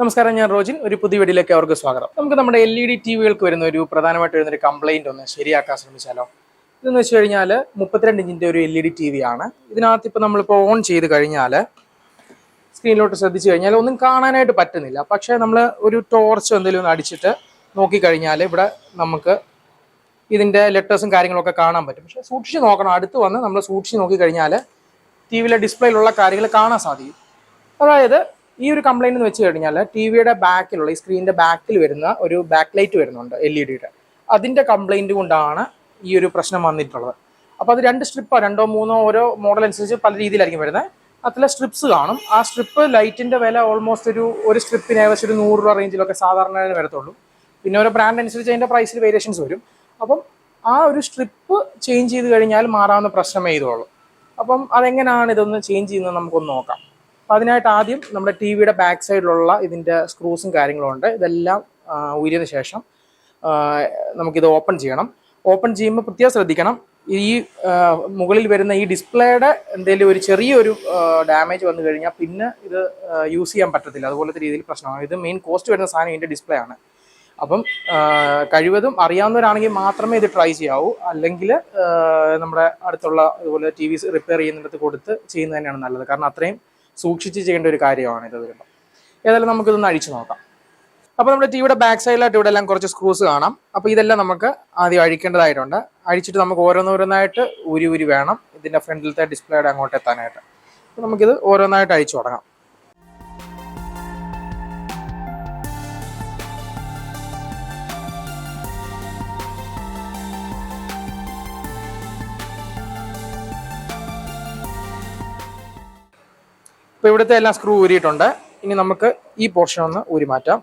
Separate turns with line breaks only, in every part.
നമസ്കാരം, ഞാൻ റോജിൻ. ഒരു പുതിയ വീഡിയോയിലേക്ക് അവർക്ക് സ്വാഗതം. നമുക്ക് നമ്മുടെ LED ടിവികൾക്ക് വരുന്ന ഒരു പ്രധാനമായിട്ട് വരുന്ന ഒരു കംപ്ലൈന്റ് ഒന്ന് ശരിയാക്കാൻ ശ്രമിച്ചാലോ. ഇതെന്ന് വെച്ച് കഴിഞ്ഞാൽ 32 ഇഞ്ചിന്റെ ഒരു LED TV ആണ്. ഇതിനകത്ത് ഇപ്പോൾ നമ്മളിപ്പോൾ ഓൺ ചെയ്ത് കഴിഞ്ഞാൽ സ്ക്രീനിലോട്ട് ശ്രദ്ധിച്ചു കഴിഞ്ഞാൽ ഒന്നും കാണാനായിട്ട് പറ്റുന്നില്ല. പക്ഷേ നമ്മൾ ഒരു ടോർച്ച് എന്തെങ്കിലും ഒന്ന് അടിച്ചിട്ട് നോക്കിക്കഴിഞ്ഞാൽ ഇവിടെ നമുക്ക് ഇതിൻ്റെ ലെറ്റേഴ്സും കാര്യങ്ങളൊക്കെ കാണാൻ പറ്റും. പക്ഷേ സൂക്ഷിച്ച് നോക്കണം. അടുത്ത് വന്ന് നമ്മൾ സൂക്ഷിച്ച് നോക്കിക്കഴിഞ്ഞാൽ ടിവിയിലെ ഡിസ്പ്ലേയിലുള്ള കാര്യങ്ങൾ കാണാൻ സാധിക്കും. അതായത് ഈ ഒരു കംപ്ലൈന്റ് എന്ന് വെച്ച് കഴിഞ്ഞാൽ ടിവിയുടെ ബാക്കിലുള്ള ഈ സ്ക്രീനിന്റെ ബാക്കിൽ വരുന്ന ഒരു ബാക്ക് ലൈറ്റ് വരുന്നുണ്ട് LED-യുടെ. അതിന്റെ കംപ്ലൈന്റ് കൊണ്ടാണ് ഈ ഒരു പ്രശ്നം വന്നിട്ടുള്ളത്. അപ്പോൾ അത് രണ്ട് സ്ട്രിപ്പോ രണ്ടോ മൂന്നോ ഓരോ മോഡൽ അനുസരിച്ച് പല രീതിയിലായിരിക്കും വരുന്നത്. അതിലെ സ്ട്രിപ്സ് കാണും. ആ സ്ട്രിപ്പ് ലൈറ്റിന്റെ വില ഓൾമോസ്റ്റ് ഒരു സ്ട്രിപ്പിന് ഏകദേശം ഒരു 100 രൂപ റേഞ്ചിലൊക്കെ സാധാരണ വരത്തുള്ളൂ. പിന്നെ ഓരോ ബ്രാൻഡ് അനുസരിച്ച് അതിന്റെ പ്രൈസിൽ വേരിയേഷൻസ് വരും. അപ്പം ആ ഒരു സ്ട്രിപ്പ് ചേഞ്ച് ചെയ്ത് കഴിഞ്ഞാൽ മാറാവുന്ന പ്രശ്നമേ ഇതുള്ളൂ. അപ്പം അതെങ്ങനെയാണ് ഇതൊന്ന് ചേഞ്ച് ചെയ്യുന്നത് നമുക്കൊന്ന് നോക്കാം. അപ്പോൾ അതിനായിട്ട് ആദ്യം നമ്മുടെ ടിവിയുടെ ബാക്ക് സൈഡിലുള്ള ഇതിൻ്റെ സ്ക്രൂസും കാര്യങ്ങളും ഉണ്ട്. ഇതെല്ലാം ഊരിയതിന് ശേഷം നമുക്കിത് ഓപ്പൺ ചെയ്യണം. ഓപ്പൺ ചെയ്യുമ്പോൾ പ്രത്യേകം ശ്രദ്ധിക്കണം, ഈ മുകളിൽ വരുന്ന ഈ ഡിസ്പ്ലേയുടെ എന്തെങ്കിലും ഒരു ചെറിയൊരു ഡാമേജ് വന്നു കഴിഞ്ഞാൽ പിന്നെ ഇത് യൂസ് ചെയ്യാൻ പറ്റത്തില്ല. അതുപോലത്തെ രീതിയിൽ പ്രശ്നമാണ്. ഇത് മെയിൻ കോസ്റ്റ് വരുന്ന സാധനം ഇതിൻ്റെ ഡിസ്പ്ലേ ആണ്. അപ്പം കഴിവതും അറിയാവുന്നവരാണെങ്കിൽ മാത്രമേ ഇത് ട്രൈ ചെയ്യാവൂ. അല്ലെങ്കിൽ നമ്മുടെ അടുത്തുള്ള ഇതുപോലെ TV റിപ്പയർ ചെയ്യുന്നിടത്ത് കൊടുത്ത് ചെയ്യുന്നത് തന്നെയാണ് നല്ലത്. കാരണം അത്രയും സൂക്ഷിച്ച് ചെയ്യേണ്ട ഒരു കാര്യമാണ് ഇത് വരുമ്പോൾ. ഏതായാലും നമുക്കിതൊന്ന് അഴിച്ചു നോക്കാം. അപ്പോൾ നമ്മുടെ ടിവിയുടെ ബാക്ക് സൈഡിലായിട്ട് ഇവിടെ എല്ലാം കുറച്ച് സ്ക്രൂസ് കാണാം. അപ്പോൾ ഇതെല്ലാം നമുക്ക് ആദ്യം അഴിക്കേണ്ടതായിട്ടുണ്ട്. അഴിച്ചിട്ട് നമുക്ക് ഓരോന്നോരോന്നായിട്ട് ഊരി വേണം ഇതിൻ്റെ ഫ്രണ്ടിലത്തെ ഡിസ്പ്ലേയുടെ അങ്ങോട്ട് എത്താനായിട്ട്. അപ്പോൾ നമുക്കിത് ഓരോന്നായിട്ട് അഴിച്ചു തുടങ്ങാം. ഇപ്പോൾ ഇവിടുത്തെ എല്ലാം സ്ക്രൂ ഊരിയിട്ടുണ്ട്. ഇനി നമുക്ക് ഈ പോർഷൻ ഒന്ന് ഊരി മാറ്റാം.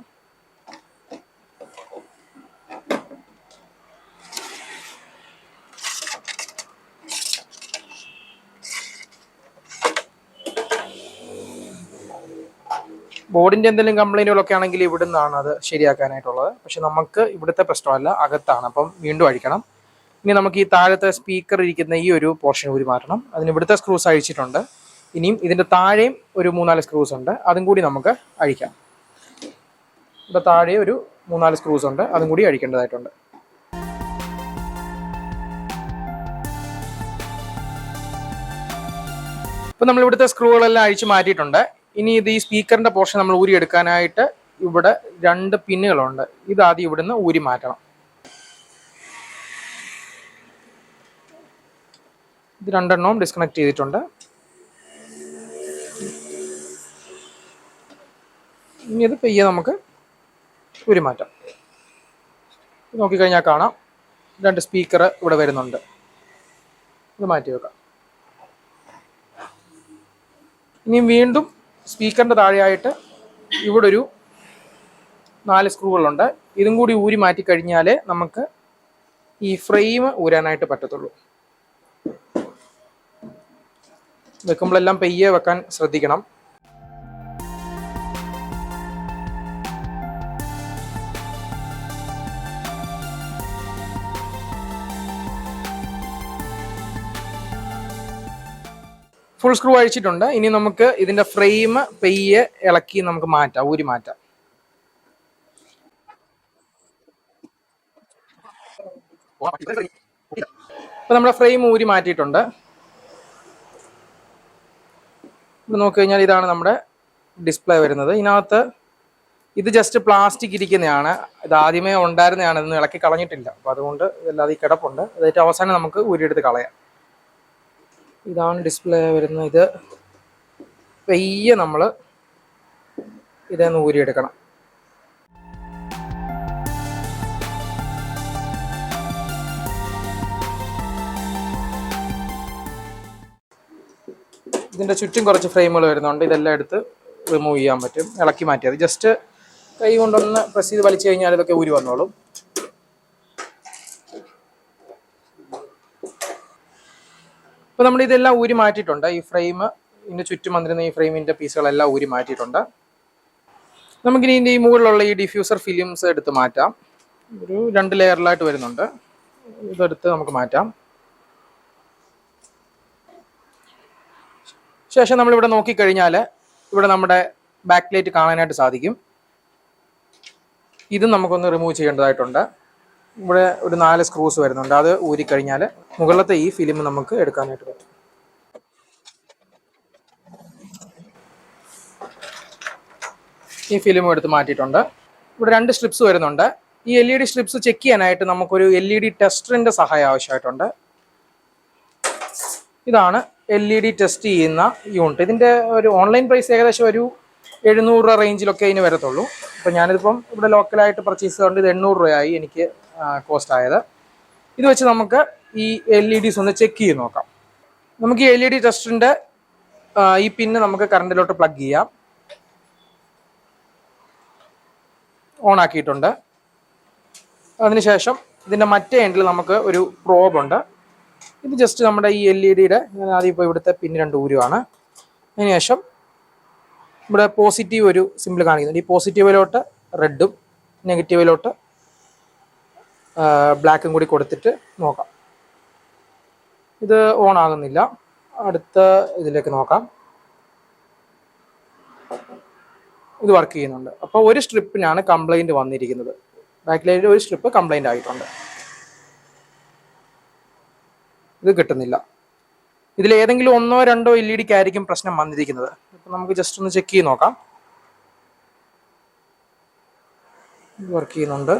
ബോർഡിൻ്റെ എന്തെങ്കിലും കംപ്ലൈൻറ്റുകളൊക്കെ ആണെങ്കിൽ ഇവിടെ നിന്നാണ് അത് ശരിയാക്കാനായിട്ടുള്ളത്. പക്ഷെ നമുക്ക് ഇവിടുത്തെ പ്രശ്നമല്ല, അകത്താണ്. അപ്പം വീണ്ടും അഴിക്കണം. ഇനി നമുക്ക് ഈ താഴത്തെ സ്പീക്കർ ഇരിക്കുന്ന ഈ ഒരു പോർഷൻ ഊരി മാറ്റണം. അതിന് ഇവിടുത്തെ സ്ക്രൂസ് അഴിച്ചിട്ടുണ്ട്. ഇനിയും ഇതിൻ്റെ താഴെയും ഒരു 3-4 സ്ക്രൂസ് ഉണ്ട്. അതും കൂടി നമുക്ക് അഴിക്കാം. ഇവിടെ താഴെ ഒരു 3-4 സ്ക്രൂസ് ഉണ്ട്. അതും കൂടി അഴിക്കേണ്ടതായിട്ടുണ്ട്. ഇപ്പം നമ്മൾ ഇവിടുത്തെ സ്ക്രൂകളെല്ലാം അഴിച്ച് മാറ്റിയിട്ടുണ്ട്. ഇനി ഇത് ഈ സ്പീക്കറിൻ്റെ പോർഷൻ നമ്മൾ ഊരി എടുക്കാനായിട്ട് ഇവിടെ 2 പിന്നുകളുണ്ട്. ഇതാദ്യം ഇവിടുന്ന് ഊരി മാറ്റണം. ഇത് 2 എണ്ണവും ഡിസ്കണക്ട് ചെയ്തിട്ടുണ്ട്. ഇനി അത് പെയ്യെ നമുക്ക് ഊരി മാറ്റാം. നോക്കിക്കഴിഞ്ഞാൽ കാണാം 2 സ്പീക്കർ ഇവിടെ വരുന്നുണ്ട്. ഇത് മാറ്റി വെക്കാം. ഇനി വീണ്ടും സ്പീക്കറിൻ്റെ താഴെയായിട്ട് ഇവിടെ ഒരു 4 സ്ക്രൂകളുണ്ട്. ഇതും കൂടി ഊരി മാറ്റി കഴിഞ്ഞാലേ നമുക്ക് ഈ ഫ്രെയിം ഊരാനായിട്ട് പറ്റത്തുള്ളൂ. വെക്കുമ്പോഴെല്ലാം പെയ്യെ വെക്കാൻ ശ്രദ്ധിക്കണം. ഫുൾ സ്ക്രൂ അഴിച്ചിട്ടുണ്ട്. ഇനി നമുക്ക് ഇതിൻ്റെ ഫ്രെയിം പെയ്യെ ഇളക്കി നമുക്ക് മാറ്റാം, ഊരി മാറ്റാം. ഇപ്പം നമ്മുടെ ഫ്രെയിം ഊരി മാറ്റിയിട്ടുണ്ട്. ഇപ്പം നോക്കി കഴിഞ്ഞാൽ ഇതാണ് നമ്മുടെ ഡിസ്പ്ലേ വരുന്നത്. ഇതിനകത്ത് ഇത് ജസ്റ്റ് പ്ലാസ്റ്റിക് ഇരിക്കുന്നതാണ്. ഇത് ആദ്യമേ ഉണ്ടായിരുന്നതാണ്. ഇതൊന്നും ഇളക്കി കളഞ്ഞിട്ടില്ല. അപ്പോൾ അതുകൊണ്ട് ഇതല്ലാതെ ഈ കിടപ്പുണ്ട്. അതായത് അവസാനം നമുക്ക് ഊരിയെടുത്ത് കളയാം. ഇതാണ് ഡിസ്പ്ലേ വരുന്നത്. ഇത് പെയ്യെ നമ്മൾ ഇതൊന്ന് ഊരിയെടുക്കണം. ഇതിൻ്റെ ചുറ്റും കുറച്ച് ഫ്രെയിമുകൾ വരുന്നുണ്ട്. ഇതെല്ലാം എടുത്ത് റിമൂവ് ചെയ്യാൻ പറ്റും. ഇളക്കി മാറ്റിയത് ജസ്റ്റ് കൈ കൊണ്ടൊന്ന് പ്രസ് ചെയ്ത് വലിച്ചു കഴിഞ്ഞാൽ ഇതൊക്കെ ഊരി വന്നോളും. ഇപ്പോൾ നമ്മൾ ഇതെല്ലാം ഊരി മാറ്റിയിട്ടുണ്ട്. ഈ ഫ്രെയിം ഇതിൻ്റെ ചുറ്റും വന്നിരുന്ന ഈ ഫ്രെയിമിൻ്റെ പീസുകളെല്ലാം ഊരി മാറ്റിയിട്ടുണ്ട്. നമുക്കിനി ഇതിൻ്റെ ഈ മുകളിലുള്ള ഈ ഡിഫ്യൂസർ ഫിലിംസ് എടുത്ത് മാറ്റാം. ഒരു 2 ലെയറിലായിട്ട് വരുന്നുണ്ട്. ഇതെടുത്ത് നമുക്ക് മാറ്റാം. ശേഷം നമ്മളിവിടെ നോക്കിക്കഴിഞ്ഞാൽ ഇവിടെ നമ്മുടെ ബാക്ക് ലൈറ്റ് കാണാനായിട്ട് സാധിക്കും. ഇത് നമുക്കൊന്ന് റിമൂവ് ചെയ്യേണ്ടതായിട്ടുണ്ട്. ഇവിടെ ഒരു 4 സ്ക്രൂസ് വരുന്നുണ്ട്. അത് ഊരിക്കഴിഞ്ഞാൽ മുകളിലത്തെ ഈ ഫിലിം നമുക്ക് എടുക്കാനായിട്ട് പറ്റും. ഈ ഫിലിം എടുത്ത് മാറ്റിയിട്ടുണ്ട്. ഇവിടെ 2 സ്ട്രിപ്സ് വരുന്നുണ്ട്. ഈ LED സ്ട്രിപ്സ് ചെക്ക് ചെയ്യാനായിട്ട് നമുക്കൊരു LED ടെസ്റ്ററിൻ്റെ സഹായം ആവശ്യമായിട്ടുണ്ട്. ഇതാണ് LED ടെസ്റ്റ് ചെയ്യുന്ന യൂണിറ്റ്. ഇതിൻ്റെ ഒരു ഓൺലൈൻ പ്രൈസ് ഏകദേശം ഒരു 700 രൂപ റേഞ്ചിലൊക്കെ ഇതിന് വരത്തുള്ളൂ. അപ്പോൾ ഞാനിതിപ്പം ഇവിടെ ലോക്കലായിട്ട് പർച്ചേസ് ചെയ്തുകൊണ്ട് ഇത് 800 രൂപയായി എനിക്ക് കോസ്റ്റ് ആയത്. ഇത് വെച്ച് നമുക്ക് ഈ LEDs ഒന്ന് ചെക്ക് ചെയ്ത് നോക്കാം. നമുക്ക് ഈ LED ടെസ്റ്ററിൻ്റെ ഈ പിന്ന് നമുക്ക് കറണ്ടിലോട്ട് പ്ലഗ് ചെയ്യാം. ഓൺ ആക്കിയിട്ടുണ്ട്. അതിനുശേഷം ഇതിൻ്റെ മറ്റേ എൻഡിൽ നമുക്ക് ഒരു പ്രോബ് ഉണ്ട്. ഇത് ജസ്റ്റ് നമ്മുടെ ഈ LED-യുടെ ആദ്യം ഇപ്പോൾ ഇവിടുത്തെ പിന്ന് 2 ഊരുവാണ്. അതിനുശേഷം ഇവിടെ പോസിറ്റീവ് ഒരു സിമ്പിൾ കാണിക്കുന്നുണ്ട്. ഈ പോസിറ്റീവിലോട്ട് റെഡും നെഗറ്റീവിലോട്ട് ബ്ലാക്കും കൂടി കൊടുത്തിട്ട് നോക്കാം. ഇത് ഓൺ ആകുന്നില്ല. അടുത്ത ഇതിലേക്ക് നോക്കാം. ഇത് വർക്ക് ചെയ്യുന്നുണ്ട്. അപ്പോൾ ഒരു സ്ട്രിപ്പിനാണ് കംപ്ലൈൻറ്റ് വന്നിരിക്കുന്നത്. ബാക്ക്ലൈറ്റിൽ ഒരു സ്ട്രിപ്പ് കംപ്ലൈൻ്റ് ആയിട്ടുണ്ട്. ഇത് കിട്ടുന്നില്ല. ഇതിൽ ഏതെങ്കിലും 1-2 LED ആയിരിക്കും പ്രശ്നം വന്നിരിക്കുന്നത്. അപ്പോൾ നമുക്ക് ജസ്റ്റ് ഒന്ന് ചെക്ക് ചെയ്ത് നോക്കാം. ഇത് വർക്ക് ചെയ്യുന്നുണ്ട്.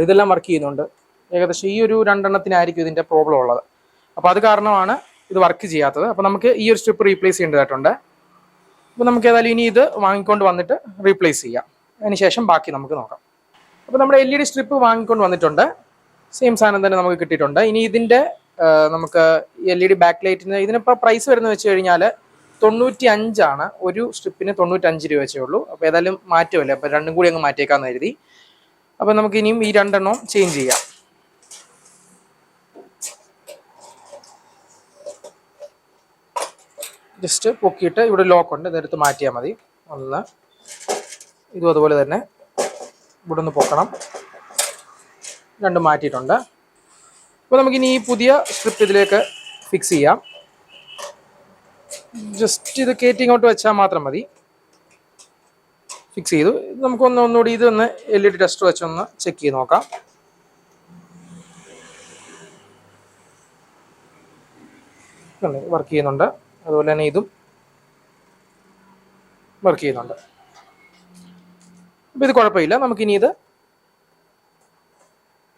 ഇതെല്ലാം വർക്ക് ചെയ്യുന്നുണ്ട്. ഏകദേശം ഈ ഒരു 2 എണ്ണത്തിനായിരിക്കും ഇതിൻ്റെ പ്രോബ്ലം ഉള്ളത്. അപ്പോൾ അത് കാരണമാണ് ഇത് വർക്ക് ചെയ്യാത്തത്. അപ്പോൾ നമുക്ക് ഈ ഒരു സ്ട്രിപ്പ് റീപ്ലേസ് ചെയ്യേണ്ടതായിട്ടുണ്ട്. അപ്പോൾ നമുക്ക് ഏതായാലും ഇനി ഇത് വാങ്ങിക്കൊണ്ട് വന്നിട്ട് റീപ്ലേസ് ചെയ്യാം. അതിനുശേഷം ബാക്കി നമുക്ക് നോക്കാം. അപ്പോൾ നമ്മുടെ LED സ്ട്രിപ്പ് വാങ്ങിക്കൊണ്ട് വന്നിട്ടുണ്ട്. സെയിം സാധനം തന്നെ നമുക്ക് കിട്ടിയിട്ടുണ്ട്. ഇനി ഇതിൻ്റെ നമുക്ക് LED ബാക്ക് ലൈറ്റിന് ഇതിനിപ്പോൾ പ്രൈസ് വരുന്നത് വെച്ച് കഴിഞ്ഞാൽ 95 ഒരു സ്ട്രിപ്പിന് 95 രൂപ വെച്ചേ ഉള്ളൂ. അപ്പോൾ ഏതായാലും മാറ്റുമല്ലേ, അപ്പോൾ രണ്ടും കൂടി അങ്ങ് മാറ്റിയേക്കാമെന്ന് കരുതി. അപ്പോൾ നമുക്ക് ഇനിയും ഈ 2 എണ്ണവും ചേഞ്ച് ചെയ്യാം. ജസ്റ്റ് പൊക്കിയിട്ട് ഇവിടെ ലോക്ക് ഉണ്ട്, ഇതെടുത്ത് മാറ്റിയാൽ മതി. ഒന്ന് ഇതും അതുപോലെ തന്നെ ഇവിടെ ഒന്ന് പൊക്കണം. 2 മാറ്റിയിട്ടുണ്ട്. അപ്പോൾ നമുക്കിനി ഈ പുതിയ സ്ട്രിപ്പ് ഇതിലേക്ക് ഫിക്സ് ചെയ്യാം. ജസ്റ്റ് ഇത് കയറ്റി ഇങ്ങോട്ട് വെച്ചാൽ മാത്രം മതി. ഫിക്സ് ചെയ്തു. ഒന്നുകൂടി ഇതൊന്ന് LED ടെസ്റ്റർ വെച്ചൊന്ന് ചെക്ക് ചെയ്ത് നോക്കാം. വർക്ക് ചെയ്യുന്നുണ്ട്. അതുപോലെ തന്നെ ഇതും വർക്ക് ചെയ്യുന്നുണ്ട്. അപ്പോൾ ഇത് കുഴപ്പമില്ല. നമുക്കിനി ഇത്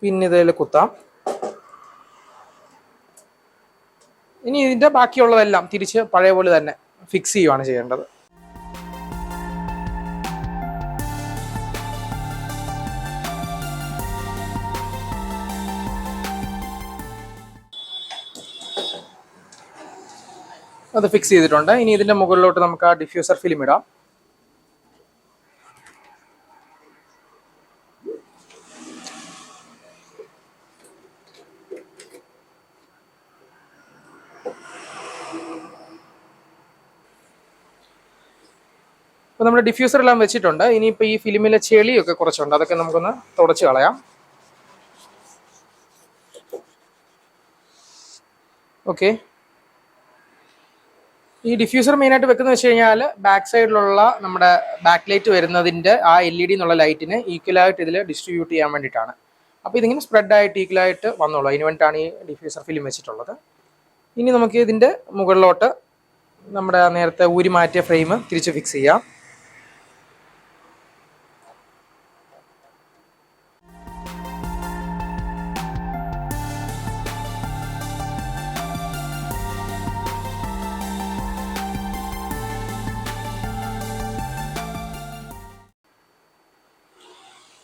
പിന്നെ ഇതിൽ കുത്താം. ഇനി ഇതിൻ്റെ ബാക്കിയുള്ളതെല്ലാം തിരിച്ച് പഴയ പോലെ തന്നെ ഫിക്സ് ചെയ്യുകയാണ് ചെയ്യേണ്ടത്. അത് ഫിക്സ് ചെയ്തിട്ടുണ്ട്. ഇനി ഇതിൻ്റെ മുകളിലോട്ട് നമുക്ക് ആ ഡിഫ്യൂസർ ഫിലിം ഇടാം. അപ്പോൾ നമ്മുടെ ഡിഫ്യൂസർ എല്ലാം വെച്ചിട്ടുണ്ട്. ഇനിയിപ്പോൾ ഈ ഫിലിമിലെ ചെളിയൊക്കെ കുറച്ചുണ്ട്, അതൊക്കെ നമുക്കൊന്ന് തുടച്ച് കളയാം. ഓക്കെ. ഈ ഡിഫ്യൂസർ മെയിനായിട്ട് വെക്കുന്നത് വെച്ച് കഴിഞ്ഞാൽ ബാക്ക് സൈഡിലുള്ള നമ്മുടെ ബാക്ക് ലൈറ്റ് വരുന്നതിൻ്റെ ആ LED എന്നുള്ള ലൈറ്റിന് ഈക്വലായിട്ട് ഇതിൽ ഡിസ്ട്രിബ്യൂട്ട് ചെയ്യാൻ വേണ്ടിയിട്ടാണ്. അപ്പോൾ ഇതിങ്ങനെ സ്പ്രെഡായിട്ട് ഈക്വലായിട്ട് വന്നോളൂ. അതിന് വേണ്ടിയിട്ടാണ് ഈ ഡിഫ്യൂസർ ഫിലിം വെച്ചിട്ടുള്ളത്. ഇനി നമുക്ക് ഇതിൻ്റെ മുകളിലോട്ട് നമ്മുടെ നേരത്തെ ഊരി മാറ്റിയ ഫ്രെയിം തിരിച്ച് ഫിക്സ് ചെയ്യാം.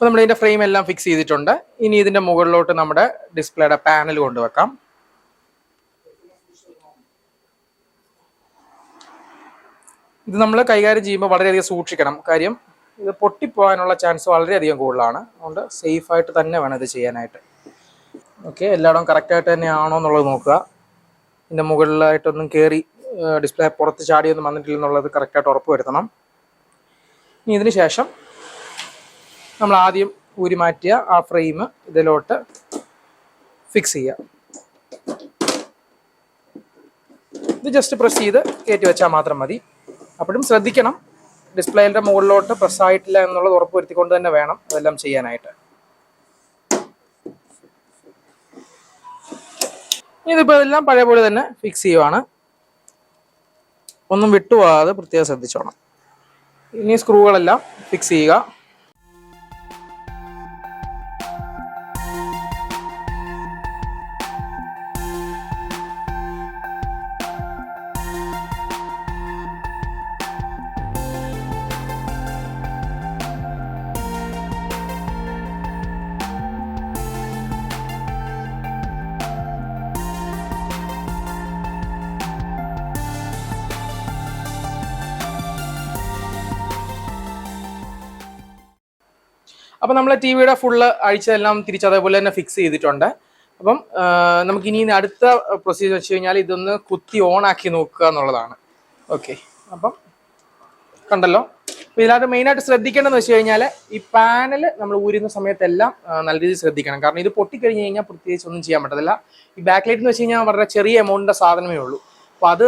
അപ്പോൾ നമ്മൾ ഇതിൻ്റെ ഫ്രെയിം എല്ലാം ഫിക്സ് ചെയ്തിട്ടുണ്ട്. ഇനി ഇതിൻ്റെ മുകളിലോട്ട് നമ്മുടെ ഡിസ്പ്ലേയുടെ പാനൽ കൊണ്ടുവെക്കാം. ഇത് നമ്മൾ കൈകാര്യം ചെയ്യുമ്പോൾ വളരെയധികം സൂക്ഷിക്കണം. കാര്യം ഇത് പൊട്ടിപ്പോകാനുള്ള ചാൻസ് വളരെയധികം കൂടുതലാണ്. അതുകൊണ്ട് സേഫായിട്ട് തന്നെ വേണം ഇത് ചെയ്യാനായിട്ട്. ഓക്കെ, എല്ലായിടവും കറക്റ്റായിട്ട് തന്നെ ആണോ എന്നുള്ളത് നോക്കുക. ഇതിൻ്റെ മുകളിലായിട്ടൊന്നും കയറി ഡിസ്പ്ലേ പുറത്ത് ചാടിയൊന്നും വന്നിട്ടില്ലെന്നുള്ളത് കറക്റ്റായിട്ട് ഉറപ്പ് വരുത്തണം. ഇനി ഇതിന് ശേഷം നമ്മൾ ആദ്യം ഊരി മാറ്റിയ ആ ഫ്രെയിം ഇതിലോട്ട് ഫിക്സ് ചെയ്യുക. ഇത് ജസ്റ്റ് പ്രസ് ചെയ്ത് കയറ്റി വെച്ചാൽ മാത്രം മതി. അപ്പോഴും ശ്രദ്ധിക്കണം, ഡിസ്പ്ലേയുടെ മുകളിലോട്ട് പ്രസ് ആയിട്ടില്ല എന്നുള്ളത് ഉറപ്പ് വരുത്തിക്കൊണ്ട് തന്നെ വേണം അതെല്ലാം ചെയ്യാനായിട്ട്. ഇതിപ്പോൾ ഇതെല്ലാം പഴയ പോലെ തന്നെ ഫിക്സ് ചെയ്യുവാണ്. ഒന്നും വിട്ടുപോകാതെ പ്രത്യേകം ശ്രദ്ധിച്ചോണം. ഇനി സ്ക്രൂകളെല്ലാം ഫിക്സ് ചെയ്യുക. അപ്പം നമ്മൾ ടി വിയുടെ ഫുള്ള് അഴിച്ചതെല്ലാം തിരിച്ചതേപോലെ തന്നെ ഫിക്സ് ചെയ്തിട്ടുണ്ട്. അപ്പം നമുക്കിനി അടുത്ത പ്രൊസീജിയർ വെച്ച് കഴിഞ്ഞാൽ ഇതൊന്ന് കുത്തി ഓൺ ആക്കി നോക്കുക എന്നുള്ളതാണ്. ഓക്കെ, അപ്പം കണ്ടല്ലോ. അപ്പോൾ ഇതിനകത്ത് മെയിനായിട്ട് ശ്രദ്ധിക്കേണ്ടതെന്ന് വെച്ച് കഴിഞ്ഞാൽ ഈ പാനൽ നമ്മൾ ഊരുന്ന സമയത്തെല്ലാം നല്ല രീതിയിൽ ശ്രദ്ധിക്കണം. കാരണം ഇത് പൊട്ടിക്കഴിഞ്ഞ് കഴിഞ്ഞാൽ പ്രത്യേകിച്ച് ഒന്നും ചെയ്യാൻ പറ്റത്തില്ല. ഈ ബാക്ക് ലൈറ്റ് എന്ന് വെച്ച് കഴിഞ്ഞാൽ വളരെ ചെറിയ എമൗണ്ടിൻ്റെ സാധനമേ ഉള്ളൂ. അപ്പോൾ അത്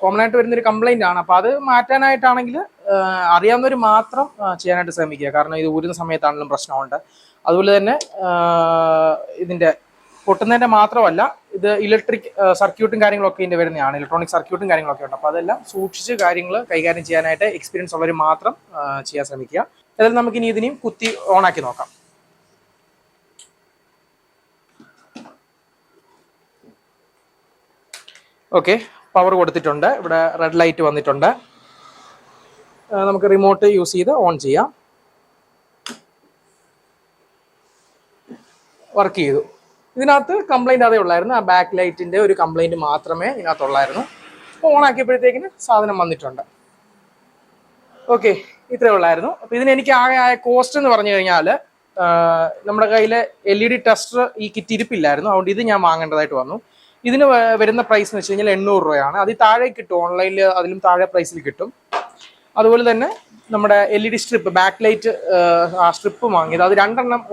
കോമൺ ആയിട്ട് വരുന്നൊരു കംപ്ലൈൻ്റ് ആണ്. അപ്പോൾ അത് മാറ്റാനായിട്ടാണെങ്കിൽ അറിയാവുന്നവർ മാത്രം ചെയ്യാനായിട്ട് ശ്രമിക്കുക. കാരണം ഇത് ഊരുന്ന സമയത്താണെങ്കിലും പ്രശ്നമുണ്ട്. അതുപോലെ തന്നെ ഇതിൻ്റെ പൊട്ടുന്നതിൻ്റെ മാത്രമല്ല, ഇത് ഇലക്ട്രിക് സർക്യൂട്ടും കാര്യങ്ങളൊക്കെ ഇതിൻ്റെ വരുന്നതാണ്. ഇലക്ട്രോണിക് സർക്യൂട്ടും കാര്യങ്ങളൊക്കെ ഉണ്ട്. അപ്പോൾ അതെല്ലാം സൂക്ഷിച്ച് കാര്യങ്ങൾ കൈകാര്യം ചെയ്യാനായിട്ട് എക്സ്പീരിയൻസ് ഉള്ളവർ മാത്രം ചെയ്യാൻ ശ്രമിക്കുക. അതായത് നമുക്കിനി ഇതിനെയും കുത്തി ഓണാക്കി നോക്കാം. ഓക്കെ, പവർ കൊടുത്തിട്ടുണ്ട്. ഇവിടെ റെഡ് ലൈറ്റ് വന്നിട്ടുണ്ട്. നമുക്ക് റിമോട്ട് യൂസ് ചെയ്ത് ഓൺ ചെയ്യാം. വർക്ക് ചെയ്തു. ഇതിനകത്ത് കംപ്ലൈൻറ്റ് അതേ ഉള്ളായിരുന്നു. ആ ബാക്ക് ലൈറ്റിൻ്റെ ഒരു കംപ്ലൈൻറ്റ് മാത്രമേ ഇതിനകത്തുള്ളായിരുന്നു. അപ്പോൾ ഓൺ ആക്കിയപ്പോഴത്തേക്കിന് സാധനം വന്നിട്ടുണ്ട്. ഓക്കെ, ഇത്രയേ ഉള്ളായിരുന്നു. അപ്പോൾ ഇതിന് എനിക്ക് ആകെ ആയ കോസ്റ്റ് എന്ന് പറഞ്ഞു കഴിഞ്ഞാൽ, നമ്മുടെ കയ്യിൽ LED ടെസ്റ്റർ ഈ കിറ്റ് ഇരിപ്പില്ലായിരുന്നു. അതുകൊണ്ട് ഇത് ഞാൻ വാങ്ങേണ്ടതായിട്ട് വന്നു. ഇതിന് വരുന്ന പ്രൈസ് എന്ന് വെച്ച് കഴിഞ്ഞാൽ 800 രൂപയാണ്. അതിൽ താഴെ കിട്ടും, ഓൺലൈനിൽ അതിലും താഴെ പ്രൈസിൽ കിട്ടും. അതുപോലെ തന്നെ നമ്മുടെ LED സ്ട്രിപ്പ്, ബാക്ക് ലൈറ്റ് ആ സ്ട്രിപ്പ് വാങ്ങിയത്, അത്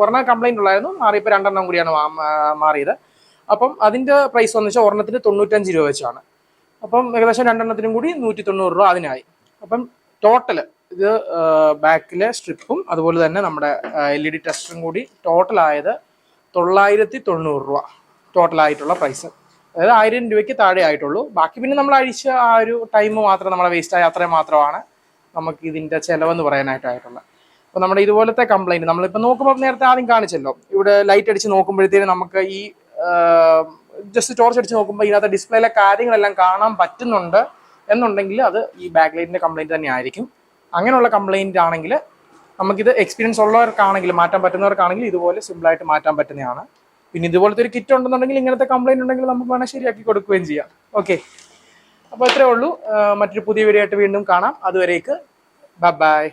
ഒരെണ്ണം കംപ്ലൈൻറ്റ് ഉള്ളായിരുന്നു, മാറിയപ്പോൾ 2 കൂടിയാണ് മാറിയത്. അപ്പം അതിൻ്റെ പ്രൈസ് വന്നു വെച്ചാൽ ഒരെണ്ണത്തിന് 95 രൂപ വെച്ചാണ്. അപ്പം ഏകദേശം 2 കൂടി 190 രൂപ അതിനായി. അപ്പം ടോട്ടൽ ഇത് ബാക്കിലെ സ്ട്രിപ്പും അതുപോലെ തന്നെ നമ്മുടെ LED ടെസ്റ്ററും കൂടി ടോട്ടലായത് 990 രൂപ ടോട്ടലായിട്ടുള്ള പ്രൈസ്. അതായത് 1000 രൂപയ്ക്ക് താഴെ ആയിട്ടുള്ളൂ. ബാക്കി പിന്നെ നമ്മൾ അഴിച്ച ആ ഒരു ടൈം മാത്രം നമ്മളെ വേസ്റ്റായ അത്രയും മാത്രമാണ് നമുക്ക് ഇതിൻ്റെ ചിലവെന്ന് പറയാനായിട്ടായിട്ടുള്ളത്. അപ്പോൾ നമ്മുടെ ഇതുപോലത്തെ കംപ്ലൈൻറ്റ് നമ്മളിപ്പോൾ നോക്കുമ്പോൾ നേരത്തെ ആദ്യം കാണിച്ചല്ലോ, ഇവിടെ ലൈറ്റ് അടിച്ച് നോക്കുമ്പോഴത്തേനും നമുക്ക് ഈ ജസ്റ്റ് ടോർച്ച് അടിച്ച് നോക്കുമ്പോൾ ഇതിനകത്ത് ഡിസ്പ്ലേയിലെ കാര്യങ്ങളെല്ലാം കാണാൻ പറ്റുന്നുണ്ട് എന്നുണ്ടെങ്കിൽ അത് ഈ ബാക്ക് ലൈറ്റിൻ്റെ കംപ്ലൈൻറ്റ് തന്നെ ആയിരിക്കും. അങ്ങനെയുള്ള കംപ്ലൈൻറ്റ് ആണെങ്കിൽ നമുക്കിത് എക്സ്പീരിയൻസ് ഉള്ളവർക്കാണെങ്കിൽ, മാറ്റാൻ പറ്റുന്നവർക്കാണെങ്കിൽ ഇതുപോലെ സിമ്പിളായിട്ട് മാറ്റാൻ പറ്റുന്നതാണ്. പിന്നെ ഇതുപോലത്തെ ഒരു കിറ്റ് ഉണ്ടെന്നുണ്ടെങ്കിൽ, ഇങ്ങനത്തെ കംപ്ലൈൻറ്റ് ഉണ്ടെങ്കിൽ നമുക്ക് വേണേൽ ശരിയാക്കി കൊടുക്കുകയും ചെയ്യാം. ഓക്കെ, അപ്പോൾ ഇത്രയേ ഉള്ളൂ. മറ്റൊരു പുതിയ വീഡിയോ ആയിട്ട് വീണ്ടും കാണാം. അതുവരേക്ക് ബൈ ബൈ.